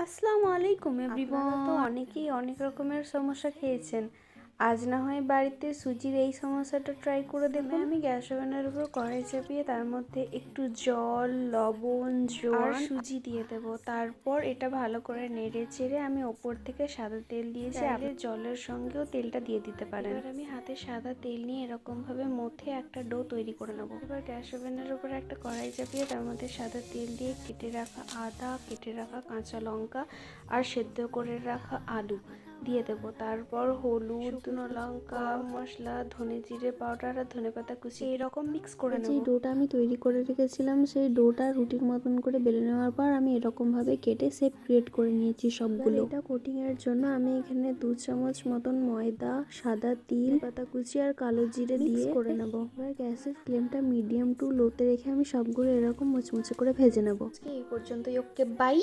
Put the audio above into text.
আসসালামু আলাইকুম এভরিওয়ান। তো অনেকেই অনেক রকমের সমস্যা খেয়েছেন। আজ না হয় বাড়িতে সুজির এই সমস্যাটা ট্রাই করে দেখুন। আমি গ্যাস ওভেনের উপর কড়াই চাপিয়ে তার মধ্যে একটু জল, লবণ, জোয়ান আর সুজি দিয়ে দেব। তারপর এটা ভালো করে নেড়ে চেড়ে আমি ওপর থেকে সাদা তেল দিয়েছি। আপনি জলের সঙ্গেও তেলটা দিয়ে দিতে পারেন। এবার আমি হাতে সাদা তেল নিয়ে এরকম ভাবে মথে একটা ডো তৈরি করে নেব। এবার গ্যাস ওভেনের উপর একটা কড়াই চাপিয়ে তার মধ্যে সাদা তেল দিয়ে কেটে রাখা আদা, কেটে রাখা কাঁচা লঙ্কা আর সেদ্ধ করে রাখা আলু দিয়ে দেবো। তারপর হলুদ, শুকনো লঙ্কা, মশলা, ধনে জিরে পাউডার আর ধনেপাতা কুচি এরকম মিক্স করে নেব। যেই ডোটা আমি তৈরি করে রেখেছিলাম সেই ডোটা রুটির মতন করে বেলে নেওয়ার পর আমি এরকমভাবে কেটে শেপ ক্রিয়েট করে নিয়েছি সবগুলো। এটা কোটিংয়ের জন্য আমি এখানে 2 চামচ মতন ময়দা, সাদা তিল, পাতা কুচি আর কালো জিরে দিয়ে করে নেব। এবার গ্যাসের ফ্লেমটা মিডিয়াম টু লোতে রেখে আমি সবগুলো এরকম মুচমুচে করে ভেজে নেব। এই পর্যন্তই, ওকে বাই।